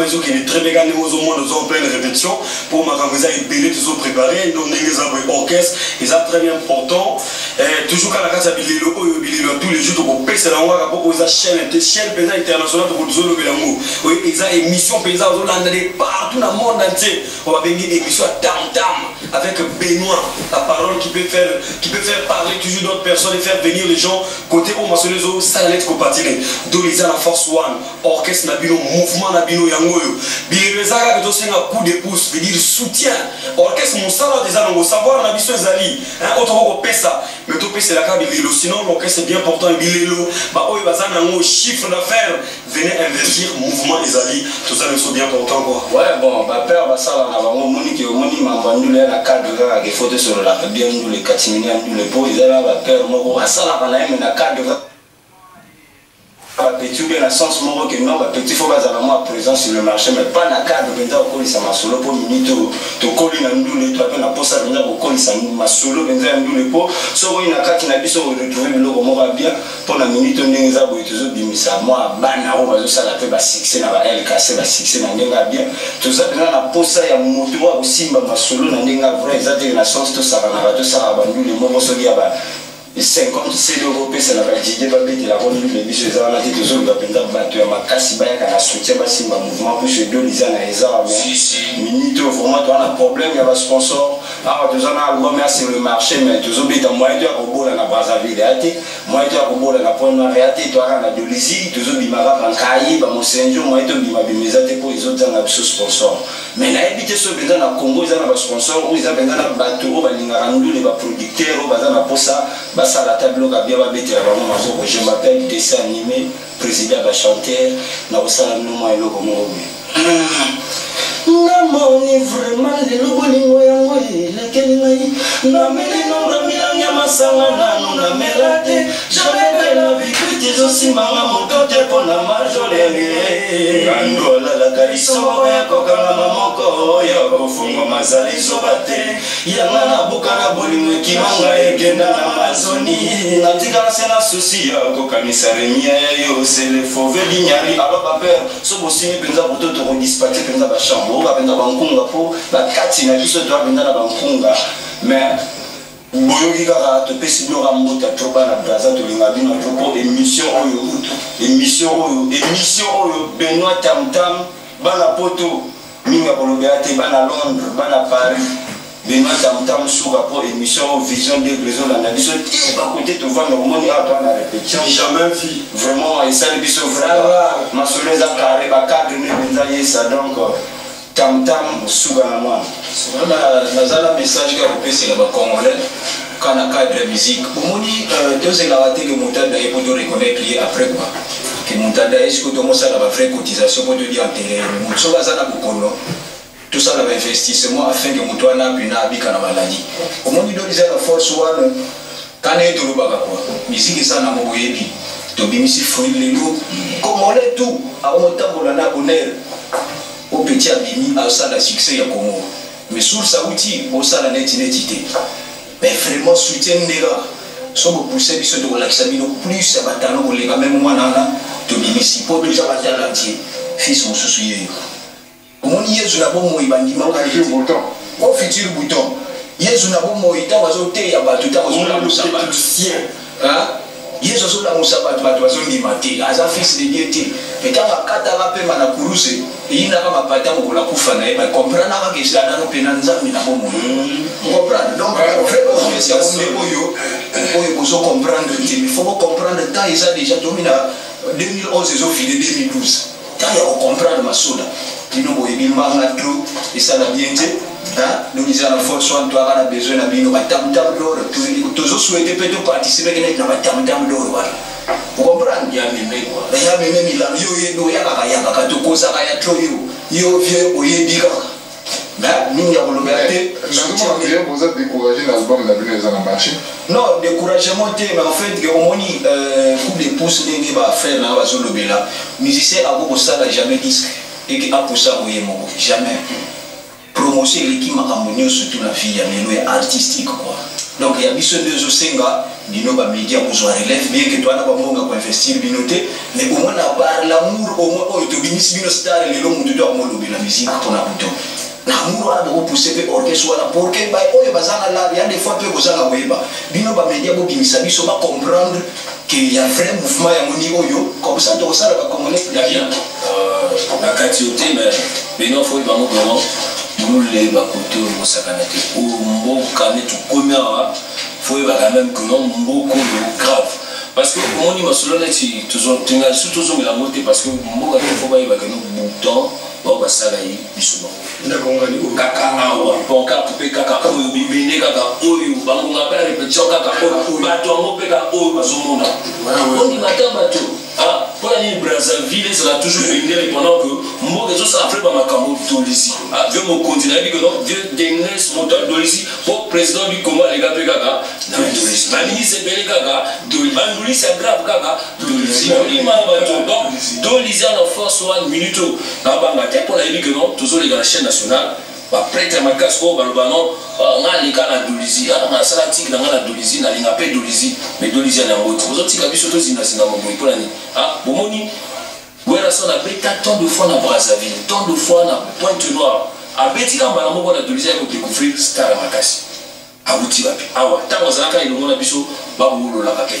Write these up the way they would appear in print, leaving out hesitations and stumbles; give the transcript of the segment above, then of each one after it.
vraiment ils ont très bien gagné aux monde en pleine répétition pour ma campagne ils belé tous préparés donc les orchestre ils sont très bien important toujours quand la case bililo tous les jours pour passer la voix pour aux chaîne paysan international pour nous solo belango oui ils ont émission paysan aux landais partout dans le monde entier on va venir émission tam avec Benoît la parole qui peut faire parler toujours d'autres personnes et faire venir les gens côté où mentionné les autres ça lettre compatible donc ils ont la force one orchestre nabino mouvement nabino yangoyo bilezaka que aussi un coup de pouce veut dire soutien orchestre mon salaire déjà dans savoir na biso ezali autre ko pesa mais to pesa la carte bilelo sinon l'orchestre c'est bien important bilelo ba oyo bazana ngo chiffre d'affaires venez investir mouvement ezali tout ça c'est bien important quoi ouais bon ba père ba sala na bango moni mambandule na cadre ga ke photo sur la bien nous les katimini ndule po ezala ba père moko asala kana même na cadre petit bien la sens moro que non petit faut bazala moi présent sur le marché mais pas na cadre benza ko lisa masolo po minito to koli na ndule to apena posa benza ko lisa masolo benza ndule po so ko ina kati na biso retrouver biloko moko bien pour na minito ndenge za boy toujours bimisa moi bana o bazo sala pe ba succès na ba LKC ba succès na ndenga bien to za na posa ya moto wa simba masolo na ndenga vrai exactement na sens to sala na bato sala ba ndule moko so dia ba 50 CD européens c'est la validité va péter la ronde les biches les armes là toujours va pendant battre ma casse baya kana soutien ba simba mouvement pour chez deux les ana les armes minito vraiment toi un problème il y a pas sponsor ah tu en as album sur le marché mais toujours bita moi tu as kobola na Brazzaville ati moi tu as kobola na point noir ati toi na Dolisie toujours bimara bankai ba mosenjo moi tu bima bimezate pour les autres en abso sponsor mais na habité ce benda na Congo ils en a sponsor ou ils a benda na bateau ba lingara ndule ba producteur ba na posa ça la table bien je m'appelle dessin animé président va chanter na osala no et logo mo na moni vraiment le logo lingo yango lequel ngai na meli no ramila nyama sanga na melate jamais de la vie que tu aussi mama motote pona majolenge ando la kariso ya kokanga mamoko ya kofunga mazali zobate yanga na bukana bolingo kimanga ekenda na mazoni natika sena souci ya kokanisa remia yo c'est le fauve binyari alo ba père so bosini penza bototo ko dispatcher penza ba chambre ba penza bankunga po ba kati na biso to penza na bankunga mais boyoki kaka topesi bino rambota troba na braza tolinga bino tropo émission oyo Benoît Tam bana poto minga kolobea te bana Londres bana Paris Benoît Tam suka po émission vision des réseaux la biso ti ba côté to vendre moni ata na répétition jamais vu vraiment et ça le biso vraiment ma soleza carré ba cadre ne benza yesa donc Tam suka na moi nazala message ka opesi na ba congolais quand on cadre de musique omoni deux égarate que montada et pour te reconnaître après quoi que montada est-ce que tout monde ça la vraie cotisation pour te dire intérêt mon so bazana bukono tout ça la investissement afin que mon toi na bina bika na maladie omoni do la force one quand est tout le baga quoi musique ça na moyebi to bimisi fruit lelo congolais tout a otambola na bonheur au petit abimi à ça la succès ya Congo mais sur ça outil au ça la netité mais vraiment soutien les gars so vous poussez biso de relaxer bino plus à batalo ko lenga même moi nana to bimisi po déjà batalo entier fils mon soucier on y est na bomo ibandi ma futur bouton au futur bouton yezu na bomo ita wazote ya batu ta wazola musaba hein yesu azola musaba batu wazondima te aza fils de Dieu te mais quand akata rape mana kuruse ina kama pata ko la kufa na eba comprendre na ke sala no pena nzambi na bomo comprendre donc c'est oyo bozo comprendre il faut comprendre tant ils a déjà domina 2011 ils ont filé 2012 tant il faut comprendre masoda bino boye bimanga trop et ça la bien te hein nous disons la force soit toi on a besoin na bino batam d'or toujours souhaiter peut participer que na batam d'or voilà vous comprenez ya meme quoi ya meme milano yo yedo ya kaka to kosa ya tro yo vieux oyebika mais nous ya kolobela te vous êtes découragé l'album la bino za na marché non découragement te mais en fait que omoni coup de pouce ndenge ba faire na bazolobela musicien aboko sala jamais disque et que a poussé moyemo jamais promotion l'équipe makambo surtout la fille ya melo artistique quoi Donc il y a biso deux osenga bino ba média pour relève bien que toi na ba monga pour investir binoté mais au moins na par l'amour au moins oh to binis bino star le long de doit mo la musique pour na buto na amour a de pousser pe orchestre wala pour que ba oyo bazana là il y a des fois pe bozanga weba bino ba média bo bimisa biso ba comprendre qu'il y a vrai mouvement ya moni oyo comme ça to ça ba congolais bien la quantité mais non faut ba mo vraiment nous les bakoto au sakanate au mboka ne tout comme faut quand même que non beaucoup grave parce que on dit masolo là si toujours tenga surtout sur la montée parce que mboka faut pas y va que nous bouton ba sala yi bisuba ndakongani kaka awa bonka couper kaka oyo bibene kaka oyo bangonga pa répétition kaka oyo bato ngo pe kaka oyo bazomona on dit matamba to ah pour aller Brazzaville ça a toujours venu pendant que mboka zo ça fait ba makambo tolisi ah vieux mon continent dit que non vieux dernier moteur tolisi pour président du Congo les gars pe kaka tolisi ba ministre belé kaka banduli c'est grave kaka tolisi on ma bato donc tolisi en force 1 minute na banga pour la dit que non toujours les gars la chaîne nationale ba prêtre ma casco ba non nga lika na dolizi na sala tik na nga na dolizi na linga pe dolizi mais dolizi na ngoti ozo tika biso to zinga singa mo pour la ni ah bomoni wera so na beta tant de fois na Brazzaville tant de fois na Pointe-Noire a betika mbala moko na dolizi ko découvrir star makasi abuti bapi awa tango zalaka ilongo na biso ba bolo la kape.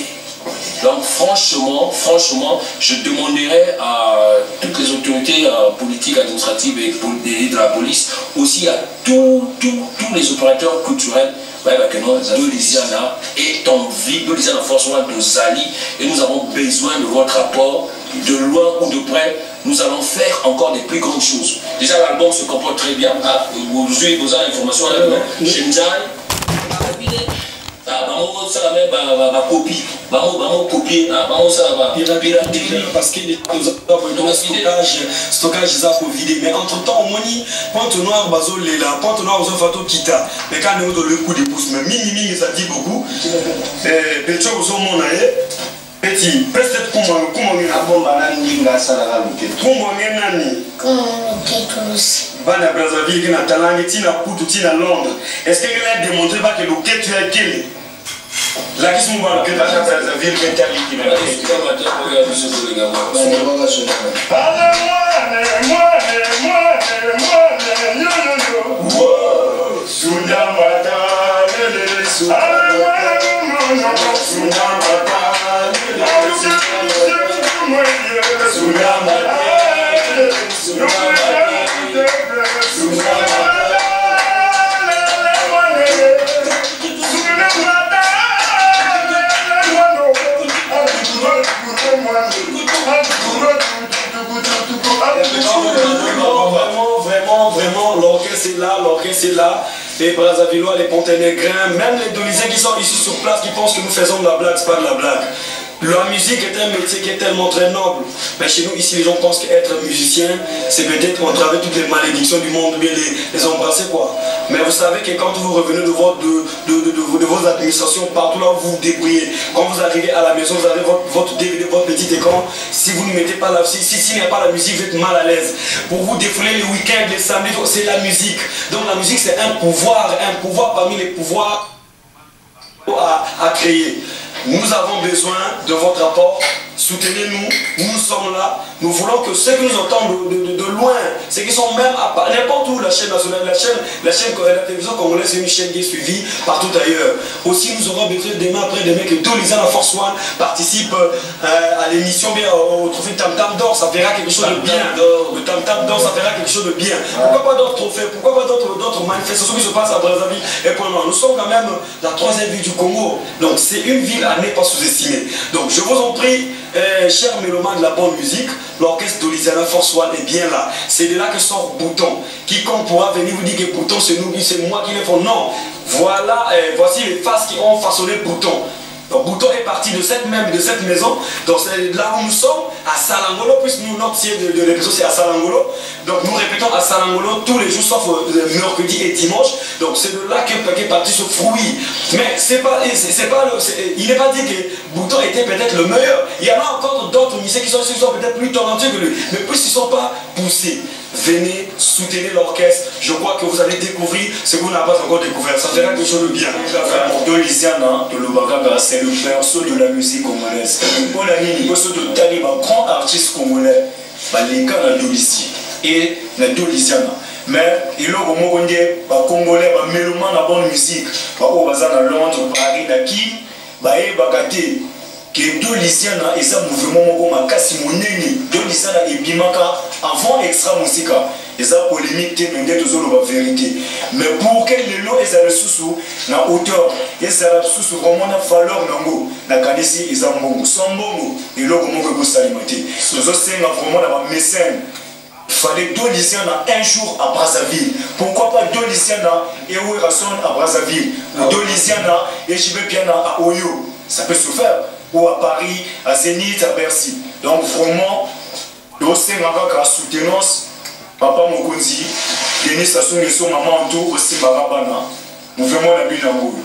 Donc franchement, je demanderais à toutes les autorités politiques, administratives et de la police, aussi à tous les opérateurs culturels, que nous, de Lisiana est en vie, de Lisiana forcément de Zali, et nous avons besoin de votre apport, de loin ou de près, nous allons faire encore des plus grandes choses. Déjà l'album se comporte très bien, aujourd'hui vous avez l'information à la Shenjai, ça la même copie copier ça va piraterie parce que stockage ça pour vider mais entre temps au moni Pointe-Noire bazolela Pointe-Noire bazo fato kita mais quand nous le coup de pouce mais mingi ça dit beaucoup petit ozo mona petit peut-être comment na bomba na ndinga sala la luke comment nani Bana Brazzaville qui n'a talent tina kutu tina Londres est-ce qu'il a démontré pas que le quai tu as quel la question va que Brazzaville mentalité mais vraiment l'orchestre est là, les Brazzavillois, les Ponténégrins, même les Dolisiens qui sont ici sur place qui pensent que nous faisons de la blague, c'est pas de la blague. La musique est un métier qui est tellement très noble. Mais chez nous, ici, les gens pensent qu'être musicien, c'est peut-être entraver toutes les malédictions du monde, ou bien les embrasser, quoi. Mais vous savez que quand vous revenez de vos administrations, partout là où vous vous débrouillez, quand vous arrivez à la maison, vous avez votre DVD, votre petit écran, si vous ne mettez pas la s'il n'y a pas la musique, vous êtes mal à l'aise. Pour vous défouler les week-ends, les samedis, c'est la musique. Donc la musique, c'est un pouvoir parmi les pouvoirs à créer. Nous avons besoin de votre apport, soutenez-nous, nous sommes là, nous voulons que ceux qui nous entendent de loin, ceux qui sont même à n'importe où, la chaîne nationale, la télévision congolaise, c'est une chaîne qui est suivie partout ailleurs. Aussi nous aurons besoin demain après-demain que tous les ans la Force One participent à l'émission, bien au trophée Tam Tam d'or, ça fera quelque chose de bien. Le Tam Tam d'or, ça fera quelque chose de bien. Pourquoi pas d'autres trophées, pourquoi pas d'autres manifestations qui se passent à Brazzaville et pour nous sommes quand même la 3e ville du Congo, donc c'est une ville à ne pas sous-estimer. Donc je vous en prie, chers mélomanes de la bonne musique, l'orchestre de Lisiana Force One est bien là. C'est de là que sort Bouton. Quiconque pourra venir vous dire que Bouton c'est nous, c'est moi qui les font. Non, voilà, voici les faces qui ont façonné Bouton. Donc Bouton est parti de cette maison, donc c'est là où nous sommes, à Salangolo, puisque nous, notre siège de l'épisode c'est à Salangolo. Donc nous répétons à Salangolo tous les jours sauf mercredi et dimanche. Donc c'est de là qu'est parti ce fruit. Mais il n'est pas dit que Bouton était peut-être le meilleur. Il y en a encore d'autres musiciens qui sont peut-être plus talentueux que lui, mais puisqu'ils ne sont pas poussés. venez, soutenez l'orchestre. Je crois que vous allez découvrir ce que vous n'avez pas encore découvert. Ça fera quelque chose de bien. Dolisiana, c'est le berceau de la musique congolaise. Pour la ligne, il faut de grand artiste congolais, les gars de Dolisi et la Dolisiana. Mais il y a des Congolais, des mélomanes de bonne musique, des gens à Londres, Paris, Naki, des que Dolisiana est un mouvement comme Kassi Moneni. Dolisiana est bimaka avant extra musica. Et ça polémique mais toujours la vérité. Mais pour que les lots et les sous na hauteur et ça sous vraiment na valeur nango na kanisi ils ont bongo son bongo et logo mongo ko salimati. Nous aussi vraiment na mécène. Il fallait Dolisiana un jour à Brazzaville. Pourquoi pas Dolisiana et Ouerasson à Brazzaville ou Dolisiana et Chibepiana à Oyo. Ça peut se faire. Ou à Paris, à Zénith, à Bercy. Donc vraiment, aussi la soutenance, Papa Mokonzi, Denis Sassou Nguesso, Maman Antou, aussi Marabana. Nous vraiment la bille en boule.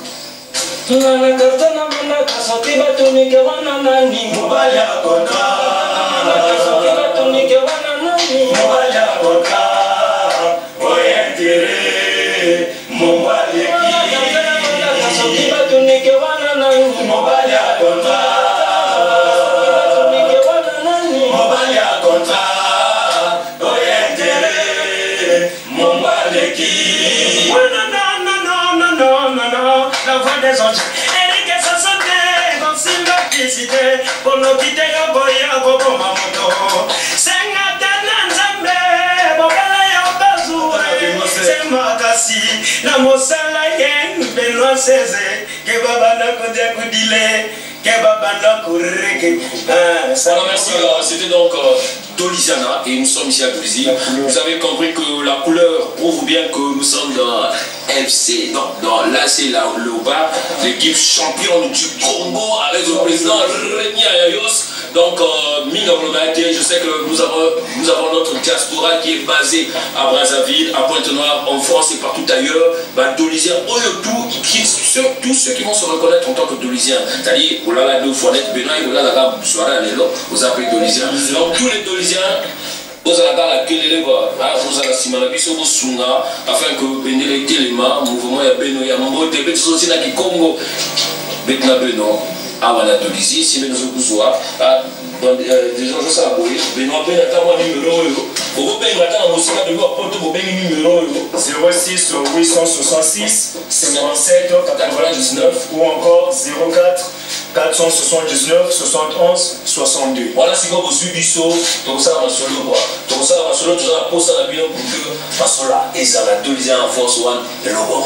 La voix des anges, et que ça sonne dans simplicité, pour nous quitter au boya, au moto. C'est un tananzambe, bobala ya bazoué, c'est ma kassi, la mosala yen, Benoît Cézé, que babana kodia koudile, que babana koureke. Voilà, merci, c'était donc Dolisiana et nous sommes ici à Dolisi. Vous avez compris que la couleur prouve bien que nous sommes dans FC, là c'est le bas, l'équipe championne du Congo avec le président Rémi Ayayos. Donc, je sais que nous avons notre diaspora qui est basée à Brazzaville, à Pointe-Noire, en France et partout ailleurs. Dolisiens, tous ceux qui vont se reconnaître en tant que Dolisiens, c'est-à-dire, Olala deux fois net, Benoît, Olala Soara, vous appelez Dolisiens. Donc, tous les Dolisiens, vous allez dans la queue, vous allez simanabi sur vos sunga, afin que Benele Telema, mouvement ya Beno, ya Mambo, Tebe, Sosina qui Congo, Betna Beno, Awana Dolisi, si nous avons des gens, je sais pas, Benoît Ben, attends-moi numéro, vous payez maintenant aussi de vous apporter vos numéro 06 866 57 99 ou encore 04 479 71 62. Voilà, si vous suivez ça, tout ça va solo quoi. Tout ça va solo, tout ça va poster la vidéo pour que parce que là, ils ont Dolisiens en force one et le bon.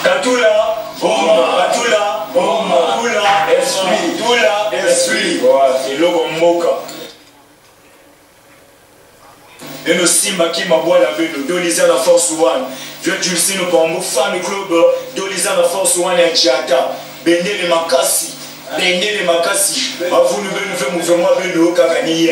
Katula, Boma, Katula, Boma, Tula, Esprit, voilà, et le bon moka. Et nous Simba qui m'a boit la belle, Dolisiens la force one. Vieux Dulcine au Pambo, fan club, Dolisiens la force one et Tchata. Bendele Makasi. Bendele Makasi. Vous nous faites mouvement, Beno Kakani.